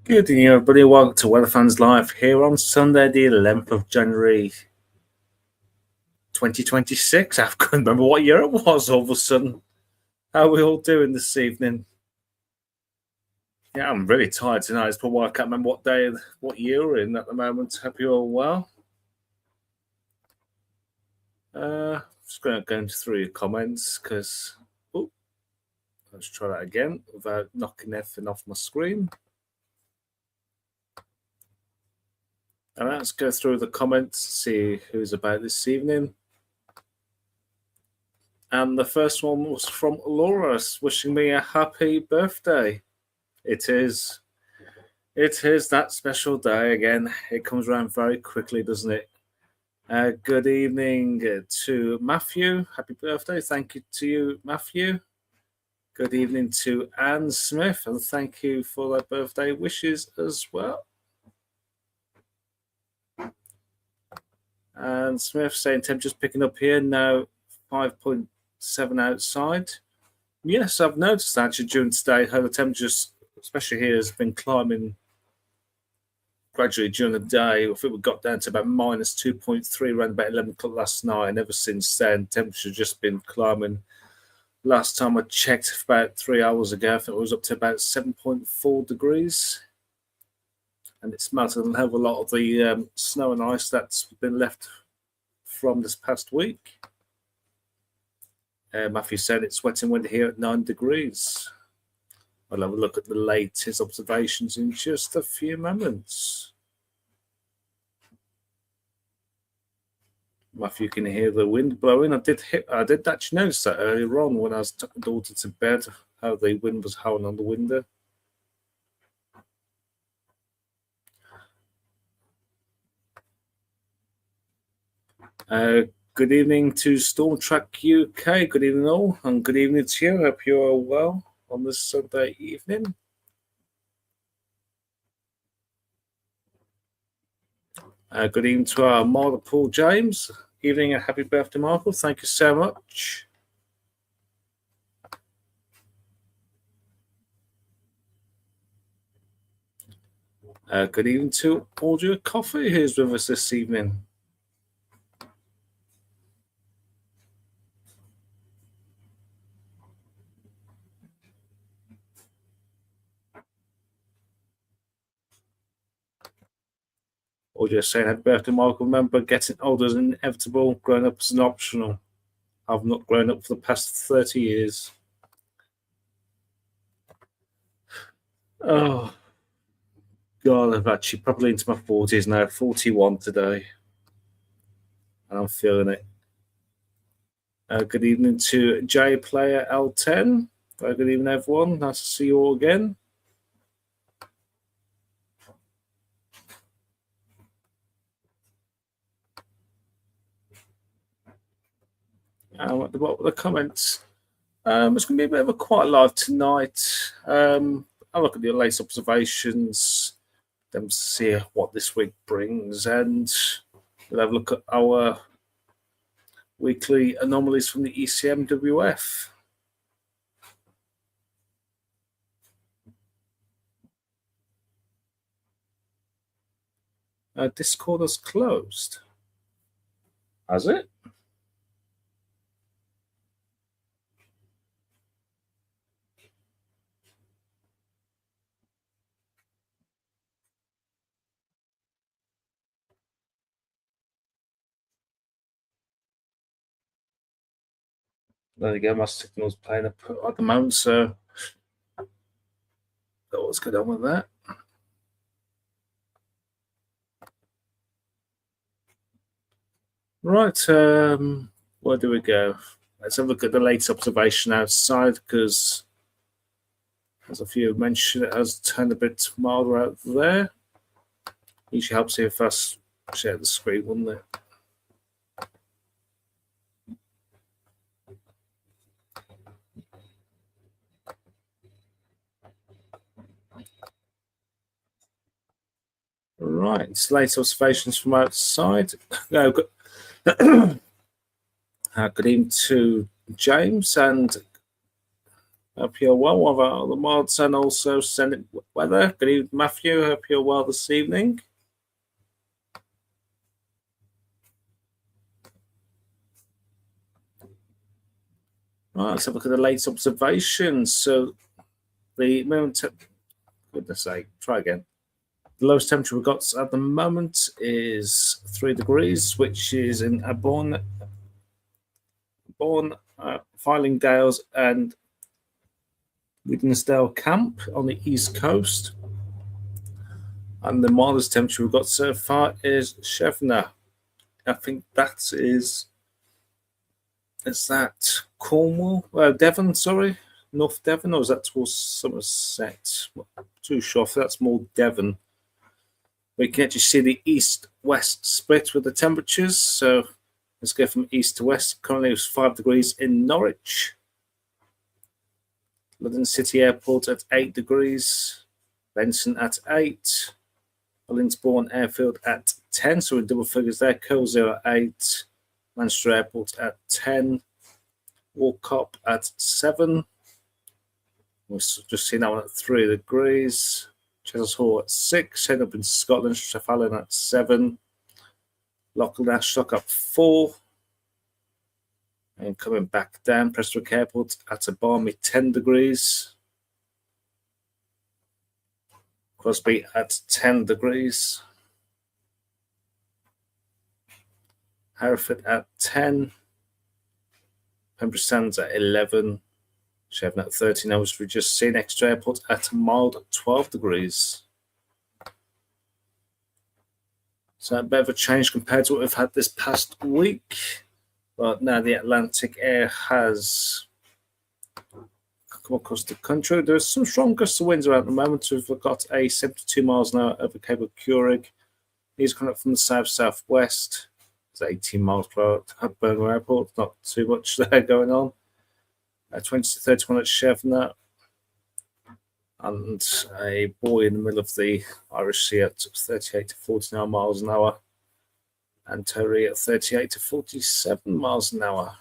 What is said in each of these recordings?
Good evening, everybody. Welcome to Weather Fans Live here on Sunday, the 11th of January, 2026. I couldn't remember what year it was all of a sudden. How are we all doing this evening? Yeah, I'm really tired tonight. It's probably why I can't remember what day, what year we're in at the moment. Hope you're all well. Just going to go through your comments because, let's try that again without knocking everything off my screen. And let's go through the comments, see who's about this evening. And the first one was from Laura, wishing me a happy birthday. It is. It is that special day again. It comes around very quickly, doesn't it? Good evening to Matthew. Happy birthday. Thank you to you, Matthew. Good evening to Anne Smith, and thank you for their birthday wishes as well. And Smith saying temperature's picking up here now, 5.7 outside. Yes, I've noticed actually during today how the temperatures, especially here, has been climbing gradually during the day. I think we got down to about minus 2.3 around about 11 o'clock last night, and ever since then, temperature's just been climbing. Last time I checked about 3 hours ago, I think it was up to about 7.4 degrees. And it's melted a hell of a lot of the snow and ice that's been left from this past week. Matthew said it's wet and windy here at 9 degrees. I'll have a look at the latest observations in just a few moments. Matthew can hear the wind blowing. I did actually notice that earlier on when I was taking the daughter to bed, how the wind was howling on the window. Good evening to Stormtrack UK. Good evening all, and good evening to you. Hope you're all well on this Sunday evening. Good evening to our Martha Paul James. Evening and happy birthday, Michael. Thank you so much. Good evening to Audio Coffee, who's with us this evening. Audio saying happy birthday, Michael. Remember, getting older is inevitable, growing up is an optional. I've not grown up for the past 30 years. Oh, God, I've actually probably into my 40s now, 41 today. And I'm feeling it. Good evening to J Player L10. Good evening, everyone. Nice to see you all again. At the bottom of the comments, it's going to be a bit of a quiet live tonight. I'll look at the latest observations, then see what this week brings, and we'll have a look at our weekly anomalies from the ECMWF. Discord has closed. Has it? There you go, my signal's playing up at the moment, so what's going on with that? Right, where do we go? Let's have a look at the latest observation outside, because as a few mentioned, it has turned a bit milder out there. Usually helps if I share the screen, wouldn't it? Right, latest observations from outside. No, good evening to James, and Hope you're well. One of our other mods and also Senate weather. Good evening, Matthew. Hope you're well this evening. Right, let's have a look at the latest observations. So the moment, goodness sake, try again. The lowest temperature we've got at the moment is 3 degrees, which is in Bourne, Fylingdales and Widnesdale Camp on the east coast. And the mildest temperature we've got so far is Shevna. I think that is that Cornwall? Devon, sorry. North Devon, or is that towards Somerset? Not too sure if that's more Devon. We can actually see the east-west split with the temperatures. So let's go from east to west. Currently it's 5 degrees in Norwich. London City Airport at 8 degrees. Benson at 8. Ballinsbourne Airfield at 10. So we're double figures there. Coleshill at 8. Manchester Airport at 10. Walcott at 7. We've just seen that one at 3 degrees. Chessels Hall at 6. Head up in Scotland. Trefallen at 7. Lockwood Ashlock at 4. And coming back down, Prestwick Airport at a balmy 10 degrees. Crosby at 10 degrees. Hereford at 10. Pembroke Sands at 11. Shevna at 13. As we've just seen, Exeter Airport at a mild 12 degrees. So a bit of a change compared to what we've had this past week. But now the Atlantic air has come across the country. There's some strong gusts of winds around at the moment. We've got a 72 miles an hour over Cape of Curig. He's coming up from the south-southwest. It's 18 miles per hour at Birmingham Airport. Not too much there going on. 20 to 31 at Shevna. And a buoy in the middle of the Irish Sea at 38 to 49 miles an hour. And Torrey at 38 to 47 miles an hour.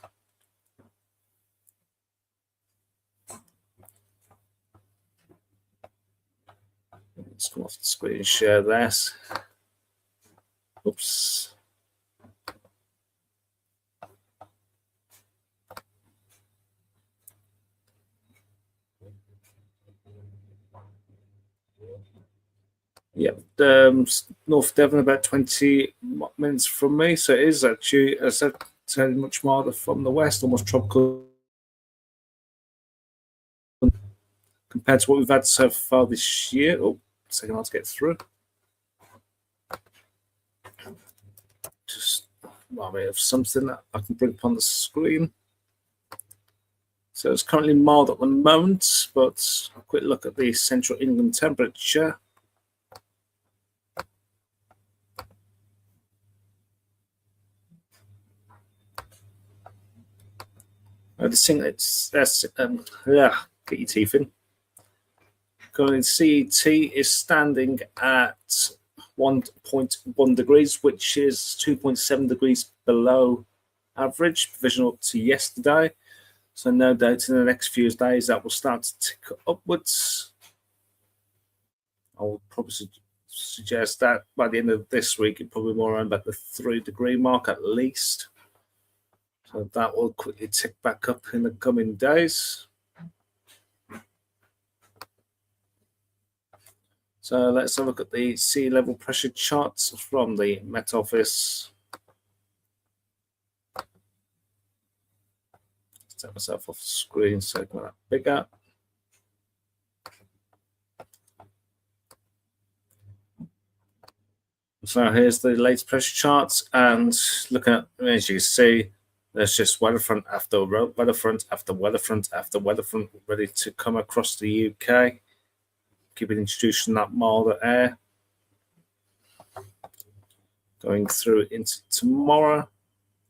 Let's come off the screen and share this. Oops. Yep, North Devon about 20 minutes from me, so it is actually, as I said, much milder from the west, almost tropical compared to what we've had so far this year. Oh, second hard to get through. Just while we have something that I can bring up on the screen. So it's currently mild at the moment, but a quick look at the central England temperature. The thing that's get your teeth in. Currently, CET is standing at 1.1 degrees, which is 2.7 degrees below average, provisional up to yesterday. So no doubt in the next few days that will start to tick upwards. I would probably suggest that by the end of this week, it probably more around about the 3 degree mark at least. So that will quickly tick back up in the coming days. So let's have a look at the sea level pressure charts from the Met Office. Let's take myself off the screen so I can make that bigger. So here's the latest pressure charts, and looking at, as you can see, there's just weather front after weather front after weather front after weather front ready to come across the UK. Keeping introducing that milder air. Going through into tomorrow.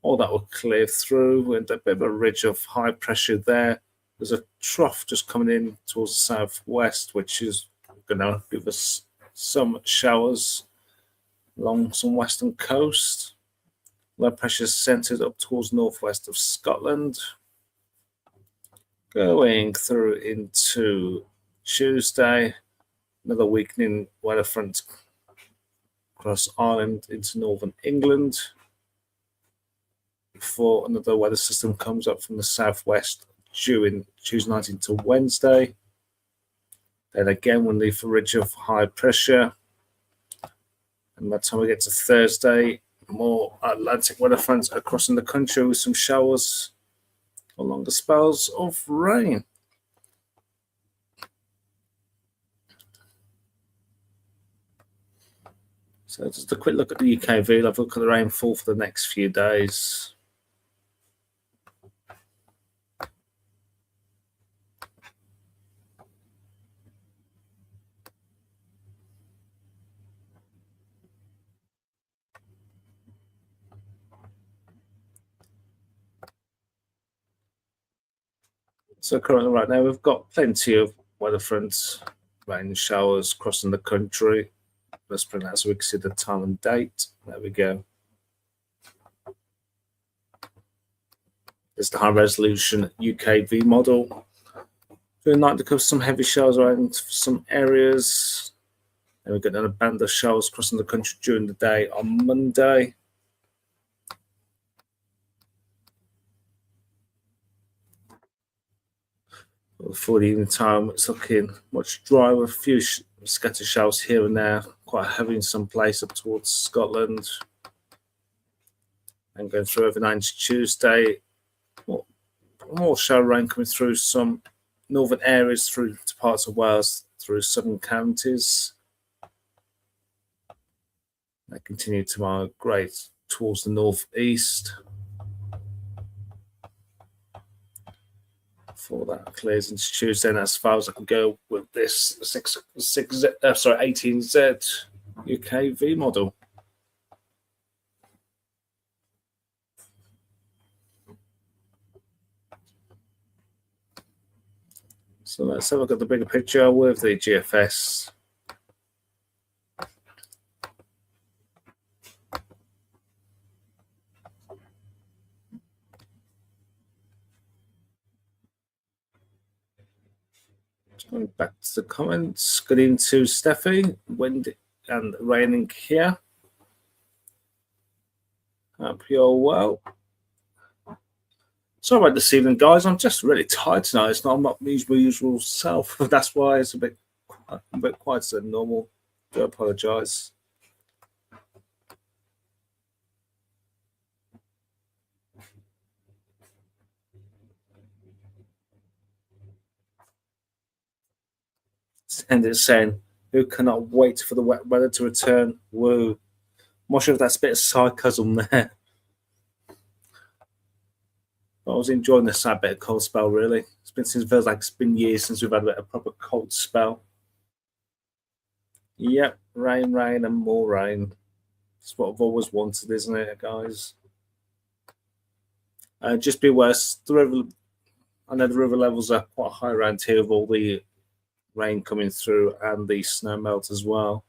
All that will clear through with a bit of a ridge of high pressure there. There's a trough just coming in towards the southwest, which is going to give us some showers along some western coast. Low pressure centered up towards northwest of Scotland. Going through into Tuesday, another weakening weather front across Ireland into northern England before another weather system comes up from the southwest during Tuesday night into Wednesday. Then again, we'll leave a ridge of high pressure. And by the time we get to Thursday, more Atlantic weather fronts across in the country with some showers or longer spells of rain. So just a quick look at the UKV. I've looked at the rainfall for the next few days. So currently right now we've got plenty of weather fronts, rain showers crossing the country. Let's bring that so we can see the time and date. There we go. It's the high resolution UKV model. During night there comes some heavy showers around some areas. And we've got another band of showers crossing the country during the day on Monday. For the evening time, it's looking much drier with a few scattered showers here and there, quite heavy in some place up towards Scotland. And going through overnight into Tuesday, more shower rain coming through some northern areas through to parts of Wales, through southern counties. They continue to migrate towards the northeast. Before that clears into Tuesday, and as far as I can go with this 18Z UKV model. So let's have a look at the bigger picture with the GFS. Going back to the comments, good into Steffi, wind and raining here. Hope you're well. Sorry about this evening, guys. I'm just really tired tonight. It's not my usual self. That's why it's a bit quieter than normal. I do apologise. And it's saying, who cannot wait for the wet weather to return? Woo. I'm not sure if that's a bit of sarcasm there. I was enjoying this sad bit of cold spell, really. Feels like it's been years since we've had a proper cold spell. Yep, rain, and more rain. It's what I've always wanted, isn't it, guys? Just be aware, I know the river levels are quite high around here with all the rain coming through and the snow melt as well.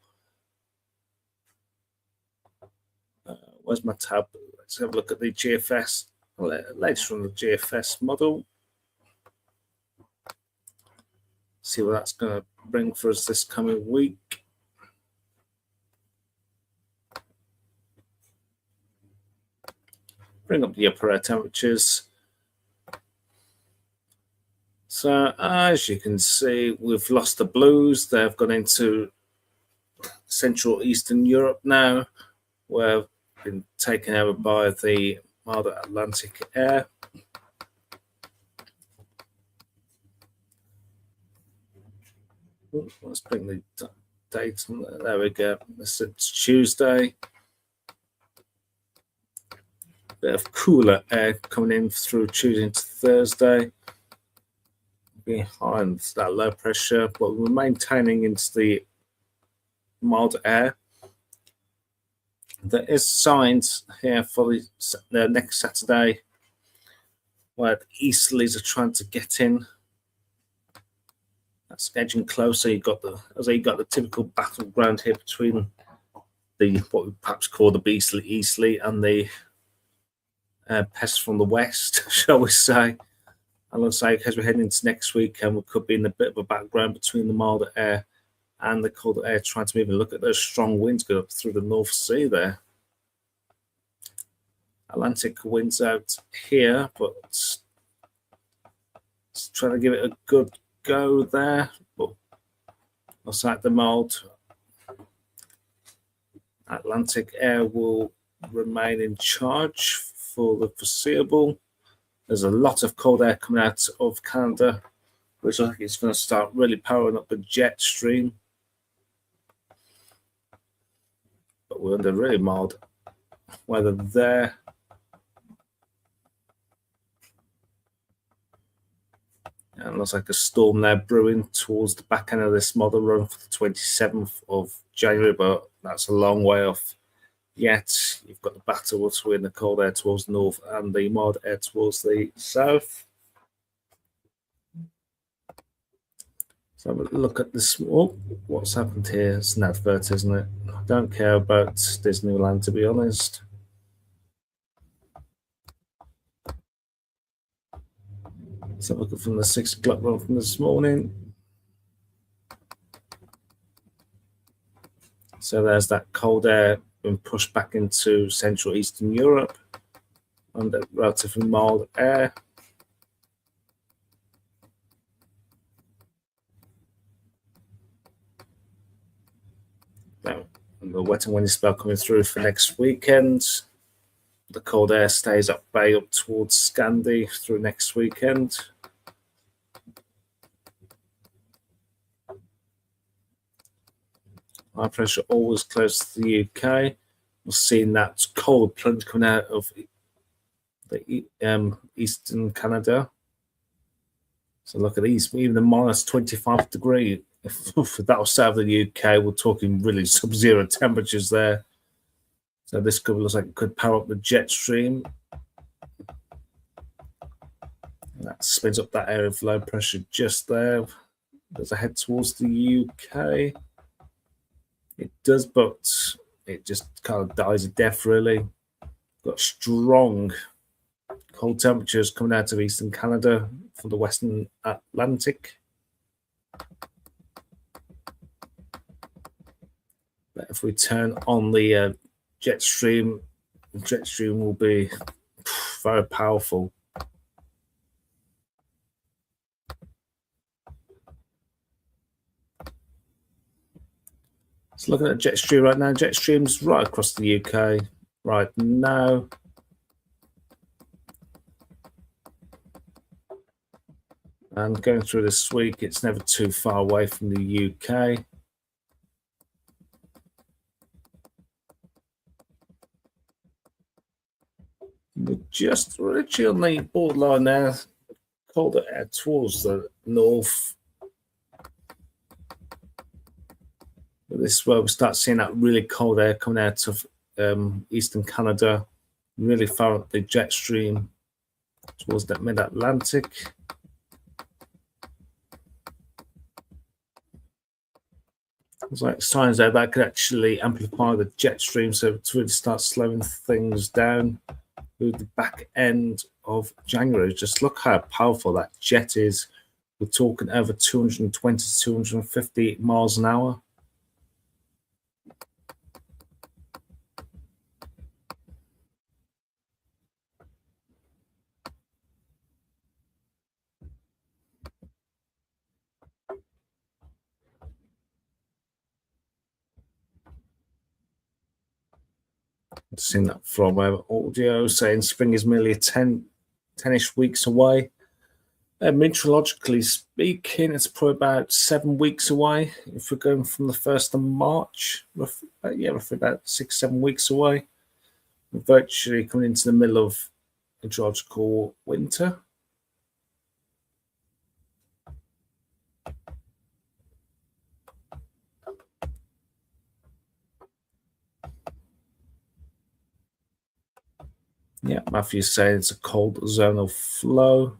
Where's my tab? Let's have a look at the GFS. Latest from the GFS model. See what that's going to bring for us this coming week. Bring up the upper air temperatures. So as you can see, we've lost the blues. They've gone into Central Eastern Europe now, where we've been taken over by the milder Atlantic air. Let's bring the date on there. There we go. It's Tuesday. Bit of cooler air coming in through Tuesday into Thursday. Behind that low pressure, but we're maintaining into the mild air. There is signs here for the next Saturday where the easterlies are trying to get in. That's edging closer. You got the typical battleground here between the what we perhaps call the beastly easterly and the pests from the west, shall we say. And looks like as we're heading into next weekend, we could be in a bit of a background between the milder air and the colder air, trying to even look at those strong winds going up through the North Sea there. Atlantic winds out here, but trying to give it a good go there. But looks like the mild Atlantic air will remain in charge for the foreseeable. There's a lot of cold air coming out of Canada, which I think is going to start really powering up the jet stream. But we're under really mild weather there. And it looks like a storm there brewing towards the back end of this model run for the 27th of January, but that's a long way off yet. You've got the battle between the cold air towards the north and the mild air towards the south. So have a look at this. Oh, what's happened here? It's an advert, isn't it? I don't care about Disneyland, to be honest. Let's have a look from the 6 o'clock run from this morning. So there's that cold air being pushed back into Central Eastern Europe under relatively mild air. Now, the wet and windy spell coming through for next weekend. The cold air stays up bay up towards Scandi through next weekend. High pressure always close to the UK. We're seeing that cold plunge coming out of the eastern Canada. So look at these, even the minus 25 degree. If that was south of the UK, we're talking really sub-zero temperatures there. So this could look like it could power up the jet stream. And that spins up that area of low pressure just there. As I head towards the UK. It does, but it just kind of dies a death, really. Got strong cold temperatures coming out of eastern Canada from the western Atlantic. But if we turn on the jet stream will be very powerful. So looking at jet stream right now, jet stream's right across the UK right now. And going through this week, it's never too far away from the UK. We're just literally on the borderline there, colder air towards the north. But this is where we start seeing that really cold air coming out of eastern Canada, really far up the jet stream towards that mid-Atlantic. There's like signs there that could actually amplify the jet stream, so to really start slowing things down through the back end of January. Just look how powerful that jet is. We're talking over 220 to 250 miles an hour. I've seen that from audio saying spring is merely 10-ish weeks away. Meteorologically speaking, it's probably about 7 weeks away. If we're going from the 1st of March, roughly about 6-7 weeks away. We're virtually coming into the middle of meteorological winter. Yeah, Matthew's saying it's a cold zonal flow.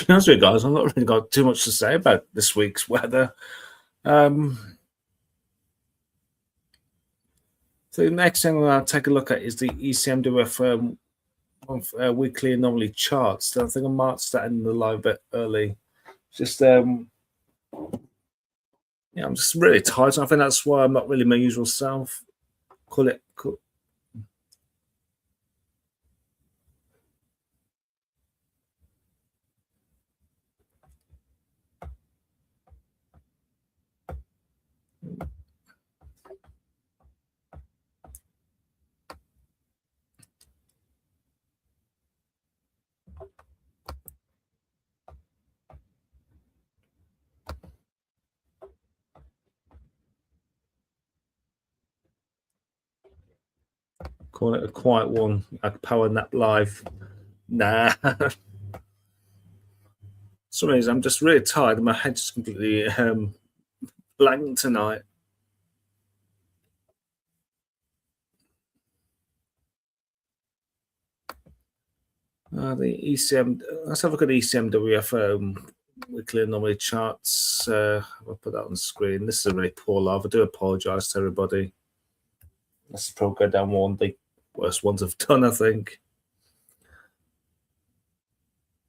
be honest with you guys, I've not really got too much to say about this week's weather. So the next thing I'll take a look at is the ECMWF weekly anomaly charts. I think I marked that in the live bit early. Just I'm just really tired. I think that's why I'm not really my usual self. Cool. Call it a quiet one. I could power nap live. Nah. Some reason I'm just really tired. My head's just completely blank tonight. The ECM. Let's have a look at the ECMWF weekly anomaly charts. I'll put that on the screen. This is a really poor live. I do apologise to everybody. This is probably go down one of the worst ones I've done, I think.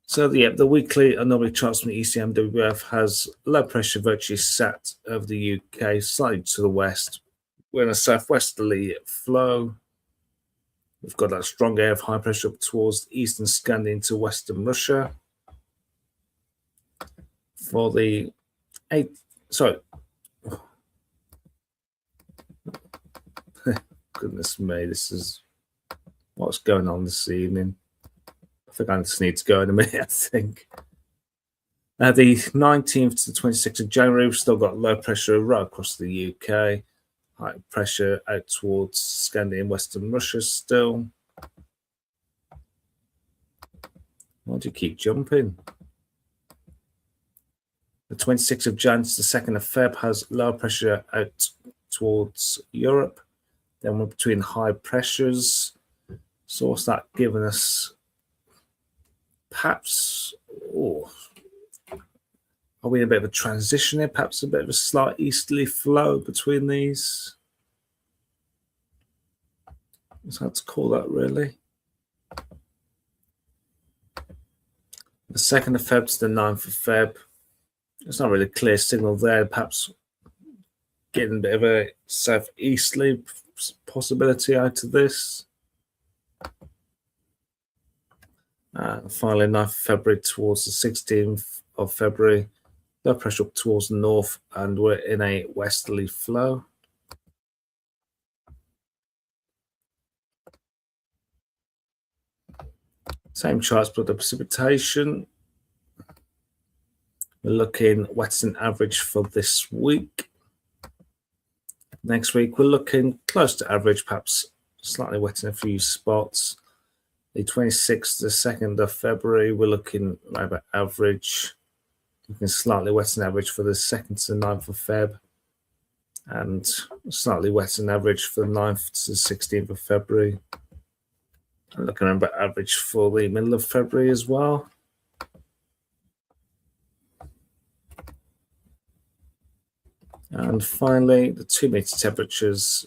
So the weekly anomaly charts from the ECMWF has low pressure virtually sat over the UK, slightly to the west. We're in a southwesterly flow. We've got that strong air of high pressure up towards eastern Scandinavia into western Russia. For the goodness me, this is what's going on this evening. I think I just need to go in a minute, I think. The 19th to the 26th of January, we've still got low pressure right across the UK. High pressure out towards Scandinavia and western Russia still. Why do you keep jumping? The 26th of Jan to the 2nd of Feb has low pressure out towards Europe. Then we're between high pressures. So what's that giving us? Perhaps, are we in a bit of a transition here? Perhaps a bit of a slight easterly flow between these. What's hard to call that, really? The 2nd of Feb to the 9th of Feb. There's not really a clear signal there. Perhaps getting a bit of a southeasterly possibility out of this. Finally, 9th of February towards the 16th of February. Low pressure up towards the north, and we're in a westerly flow. Same charts, but the precipitation. We're looking western average for this week. Next week, we're looking close to average, perhaps slightly wet in a few spots. The 26th to the 2nd of February, we're looking right about average. Looking slightly wet in average for the 2nd to the 9th of Feb. And slightly wet in average for the 9th to the 16th of February. I'm looking about average for the middle of February as well. And finally, the 2-meter temperatures.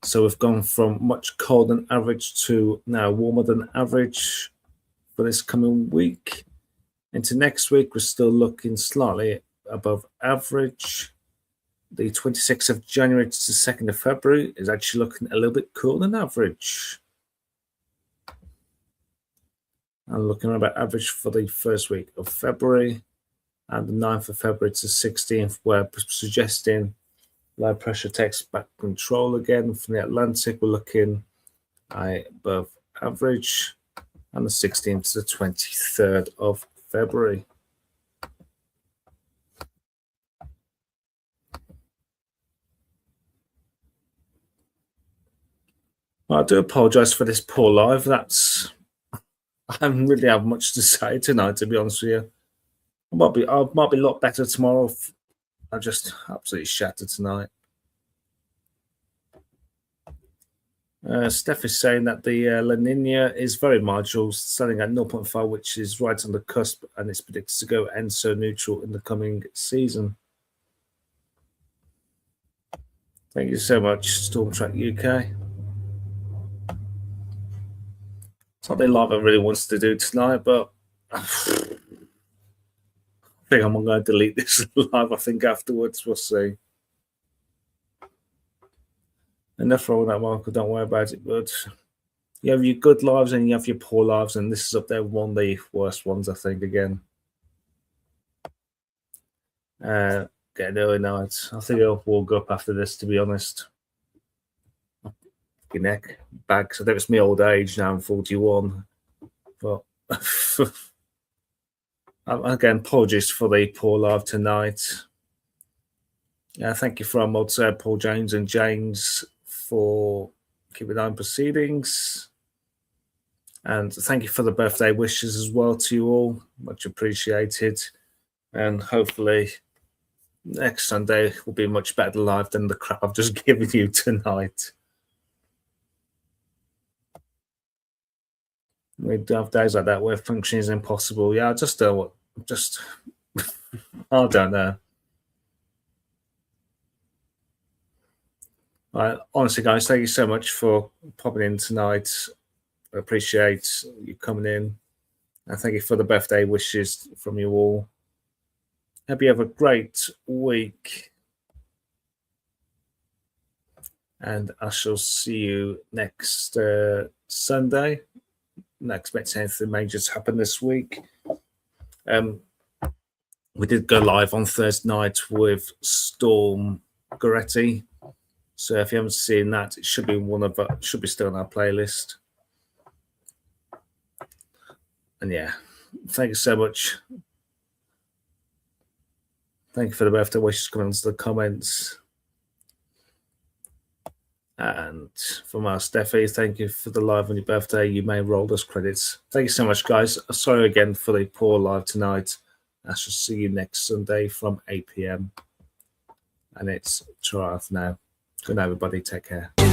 So we've gone from much colder than average to now warmer than average for this coming week. Into next week, we're still looking slightly above average. The 26th of January to the 2nd of February is actually looking a little bit cooler than average. I'm looking about average for the first week of February. And the 9th of February to 16th, we're suggesting low pressure takes back control again from the Atlantic. We're looking above average, and the 16th to the 23rd of February. Well, I do apologise for this poor live. I don't really have much to say tonight, to be honest with you. I might be a lot better tomorrow. I'm just absolutely shattered tonight. Steph is saying that the La Nina is very marginal, selling at 0.5, which is right on the cusp, and it's predicted to go ENSO neutral in the coming season. Thank you so much, Stormtrack UK. Something Lava really wants to do tonight, but I think I'm going to delete this live. I think afterwards we'll see. Enough rolling that, Michael. Don't worry about it. But you have your good lives and you have your poor lives, and this is up there one of the worst ones, I think. Again, getting early night. I think I'll walk up after this. To be honest, your neck back. So I think it's my old age now. I'm 41, but again, apologies for the poor live tonight. Thank you for our mods, Paul James and James, for keeping on proceedings. And thank you for the birthday wishes as well to you all. Much appreciated. And hopefully next Sunday will be much better live than the crap I've just given you tonight. We do have days like that where functioning is impossible. Yeah, I just don't I don't know. Honestly, guys, thank you so much for popping in tonight. I appreciate you coming in. And thank you for the birthday wishes from you all. Hope you have a great week. And I shall see you next Sunday. Not expecting anything major to happen this week. We did go live on Thursday night with Storm Goretti. So if you haven't seen that, it should be should be still on our playlist. And yeah, thank you so much. Thank you for the birthday wishes coming into the comments. And from our Steffi, thank you for the live on your birthday. You may roll those credits. Thank you so much, guys. Sorry again for the poor live tonight. I shall see you next Sunday from 8 p.m. And it's 12 now. Good night, everybody. Take care.